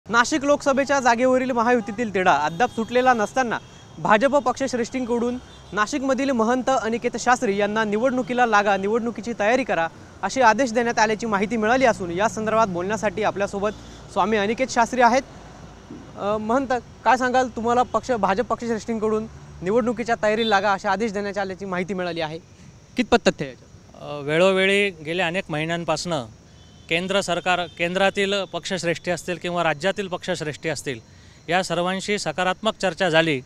नाशिक लोकसभेच्या जागेवरील महायुतीतील तिढा अद्याप सुटलेला नसताना भाजप पक्षश्रेष्ठींकडून नाशिकमधील महंत अनिकेत शास्त्री यांना निवडणुकीला लागा, निवडणुकीची तयारी करा असे आदेश देण्यात आल्याची माहिती मिळाली असून या संदर्भात बोलण्यासाठी आपल्यासोबत स्वामी अनिकेत शास्त्री आहेत। महंत, काय सांगाल, तुम्हाला भाजप पक्षश्रेष्ठींकडून निवडणुकीच्या तयारीला लागा असे आदेश देण्यात आल्याची माहिती मिळाली आहे, कितपत तथ्य आहे? वेळोवेळी गेल्या अनेक महिन्यांपासून केंद्र सरकार, केंद्रातील पक्षश्रेष्ठी असतील किंवा राज्यातील पक्षश्रेष्ठी असतील, या सर्वांशी सकारात्मक चर्चा झाली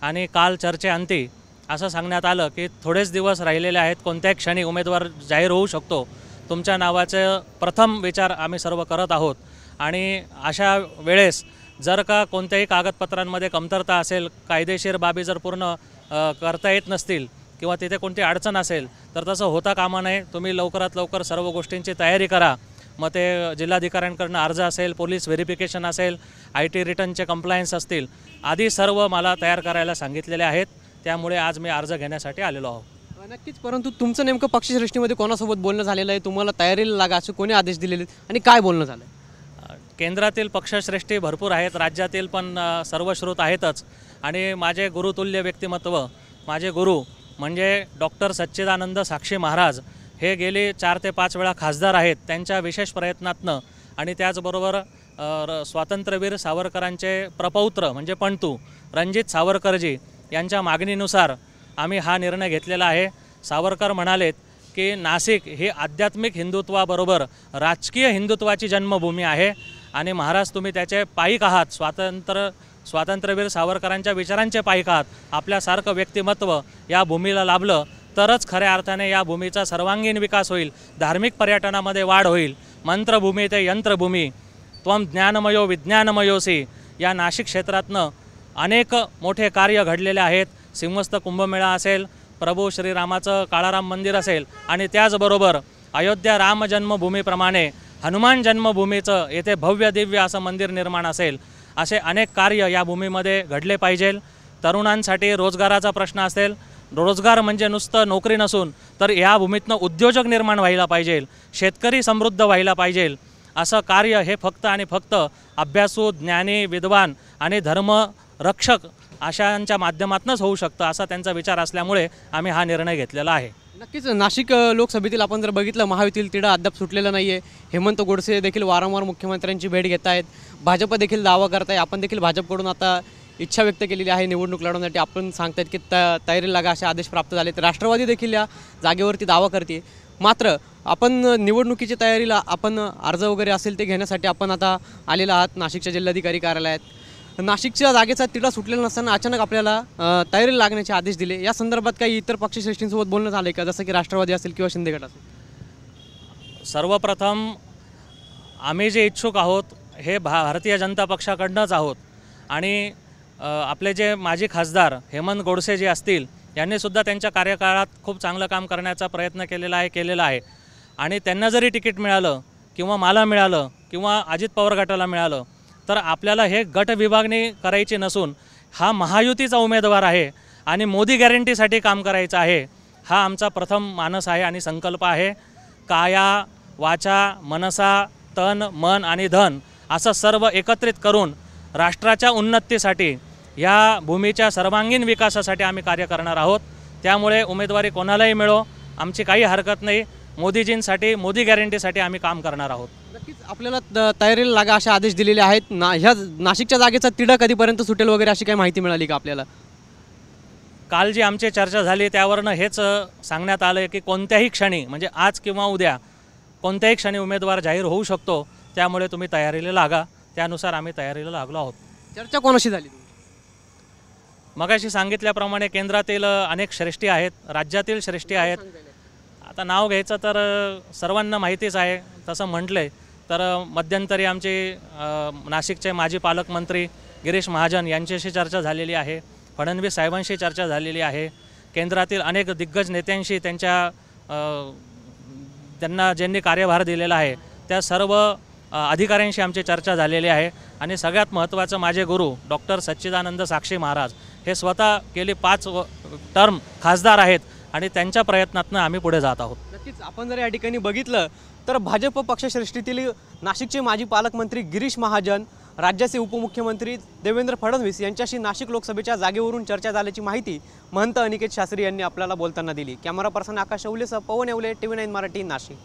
आणि काल चर्चेअंती असं सांगण्यात आलं की थोडेच दिवस राहिलेले आहेत, कोणत्याही क्षणी उमेदवार जाहीर होऊ शकतो, तुमच्या नावाचे प्रथम विचार आम्ही सर्व करत आहोत। आणि अशा वेळेस जर का कोणत्याही कागदपत्रांमध्ये कमतरता असेल, कायदेशीर बाबी जर पूर्ण करता येत नसतील किंवा तिथे कोणती अडचण असेल तर तसं होता कामा नये। तुम्ही लवकरात लवकर सर्व गोष्टींची तयारी करा। मग ते जिल्हाधिकाऱ्यांकडून अर्ज असेल, पोलीस व्हेरिफिकेशन असेल, IT रिटर्नचे कंप्लायन्स असतील, आधी सर्व मला तयार करायला सांगितलेले आहेत। त्यामुळे आज मी अर्ज घेण्यासाठी आलेलो आहोत। नक्कीच, परंतु तुमचं नेमकं पक्षश्रेष्ठीमध्ये कोणासोबत बोलणं झालेलं आहे? तुम्हाला तयारीला लागा असे कोणी आदेश दिलेले आणि काय बोलणं झालं? केंद्रातील पक्षश्रेष्ठी भरपूर आहेत, राज्यातील पण सर्वश्रुत आहेतच। आणि माझे गुरुतुल्य व्यक्तिमत्व, माझे गुरु म्हणजे डॉक्टर सच्चिदानंद साक्षी महाराज हे गेली 4 ते 5 वेळा खासदार आहेत। त्यांच्या विशेष प्रयत्नातनं आणि त्याचबरोबर स्वातंत्र्यवीर सावरकरांचे प्रपौत्र म्हणजे पणतू रणजित सावरकरजी यांच्या मागणीनुसार आम्ही हा निर्णय घेतलेला आहे। सावरकर म्हणालेत की नाशिक ही आध्यात्मिक हिंदुत्वाबरोबर राजकीय हिंदुत्वाची जन्मभूमी आहे आणि महाराज तुम्ही त्याचे पाईक आहात, स्वातंत्र्यवीर सावरकरांच्या विचारांचे पाईक आहात। आपल्यासारखं व्यक्तिमत्व या भूमीला लाभलं तरच खऱ्या अर्थाने या भूमीचा सर्वांगीण विकास होईल, धार्मिक पर्यटनामध्ये वाढ होईल। मंत्रभूमी ते यंत्रभूमी, त्वम ज्ञानमयो विज्ञानमयोसी, या नाशिक क्षेत्रातनं अनेक मोठे कार्य घडलेले आहेत। सिंहस्थ कुंभमेळा असेल, प्रभू श्रीरामाचं काळाराम मंदिर असेल आणि त्याचबरोबर अयोध्या राम जन्मभूमीप्रमाणे हनुमान जन्मभूमीचं येथे भव्य दिव्य असं मंदिर निर्माण असेल, असे अनेक कार्य या भूमीमध्ये घडले पाहिजे। तरुणांसाठी रोजगाराचा प्रश्न असेल, रोजगार म्हणजे नुसतं नोकरी नसून तर या भूमीतनं उद्योजक निर्माण व्हायला पाहिजे, शेतकरी समृद्ध व्हायला पाहिजे। असं कार्य हे फक्त आणि फक्त अभ्यासू, ज्ञानी, विद्वान आणि धर्मरक्षक अशांच्या माध्यमातूनच होऊ शकतं, असा त्यांचा विचार असल्यामुळे आम्ही हा निर्णय घेतलेला आहे। नक्कीच, नाशिक लोकसभेतील आपण जर बघितलं, महायुतीतील तिढा अद्याप सुटलेला नाही आहे। हेमंत गोडसे देखील वारंवार मुख्यमंत्र्यांची भेट घेत आहेत, भाजप देखील दावा करत आहे। आपण देखील भाजपकडून आता इच्छा व्यक्त केलेली आहे निवडणूक लढवण्यासाठी। आपण सांगतायत की तयारीला लागा असे आदेश प्राप्त झाले, तर राष्ट्रवादी देखील या जागेवरती दावा करते। मात्र आपण निवडणुकीची तयारीला आपण अर्ज वगैरे असेल ते घेण्यासाठी आपण आता आलेला आहात नाशिकच्या जिल्हाधिकारी कार्यालयात। नाशिकच्या जागेचा तिढा सुटलेला नसताना अचानक आपल्याला तयारीला लागण्याचे आदेश दिले, या संदर्भात काही इतर पक्षश्रेष्ठींसोबत बोलणं झालं का, जसं की राष्ट्रवादी असेल किंवा शिंदे गट असेल? सर्वप्रथम आम्ही जे इच्छुक आहोत हे भारतीय जनता पक्षाकडनंच आहोत आणि आपले जे माजी खासदार हेमंत गोडसे जे असतील यांनीसुद्धा त्यांच्या कार्यकाळात खूप चांगलं काम करण्याचा प्रयत्न केलेला आहे आणि त्यांना जरी तिकीट मिळालं किंवा मला मिळालं किंवा अजित पवार गटाला मिळालं तर आपल्याला हे गट विभागणी करायची नसून हा महायुतीचा उमेदवार आहे आणि मोदी गॅरंटीसाठी काम करायचं आहे, हा आमचा प्रथम मानस आहे आणि संकल्प आहे। काया वाचा मनसा तन मन आणि धन असं सर्व एकत्रित करून राष्ट्राच्या उन्नतीसाठी, या भूमीच्या सर्वांगीण विकासासाठी आम्ही कार्य करणार आहोत। त्यामुळे उमेदवारी कोणालाही मिळो, आमची काही हरकत नाही। मोदीजींसाठी, मोदी गॅरंटीसाठी आम्ही काम करणार आहोत। नक्कीच, आपल्याला तयारीला लागा असे आदेश दिलेले आहेत। ह्या नाशिकच्या जागेचा तिढा कधीपर्यंत सुटेल वगैरे अशी काही माहिती मिळाली का आपल्याला? काल जी आमची चर्चा झाली त्यावरनं हेच सांगण्यात आलं की कोणत्याही क्षणी, म्हणजे आज किंवा उद्या कोणत्याही क्षणी उमेदवार जाहीर होऊ शकतो। त्यामुळे तुम्ही तयारीला लागा। त्यानुसार आम्ही तयारीला लागलो आहोत। चर्चा कोणाशी झाली? मगाशी सांगितल्याप्रमाणे केंद्रातील अनेक श्रेष्ठी आहेत, राज्यातील श्रेष्ठी आहेत। आता नाव घ्यायचं तर सर्वांना माहितीच आहे। तसं म्हटलं तर मध्यंतरी आमचे नाशिकचे माजी पालकमंत्री गिरीश महाजन यांच्याशी चर्चा झालेली आहे, फडणवीस साहेबांशी चर्चा झालेली आहे, केंद्रातील अनेक दिग्गज नेत्यांशी त्यांना ज्यांनी कार्यभार दिलेला आहे त्या सर्व अधिकाऱ्यांशी आमची चर्चा झालेली आहे। आणि सगळ्यात महत्त्वाचं माझे गुरु डॉक्टर सच्चिदानंद साक्षी महाराज हे स्वतः गेली 5 टर्म खासदार आहेत आणि त्यांच्या प्रयत्नातून आम्ही पुढे जात आहोत। नक्कीच, आपण जर या ठिकाणी बघितलं तर भाजप पक्षश्रेष्ठीतील नाशिकचे माजी पालकमंत्री गिरीश महाजन राज्याचे उपमुख्यमंत्री देवेंद्र फडणवीस यांच्याशी नाशिक लोकसभेच्या जागेवरून चर्चा झाल्याची माहिती महंत अनिकेत शास्त्री यांनी आपल्याला बोलताना दिली. कॅमेरा पर्सन आकाश शौलेसह पवन येवले, TV9 मराठी, नाशिक.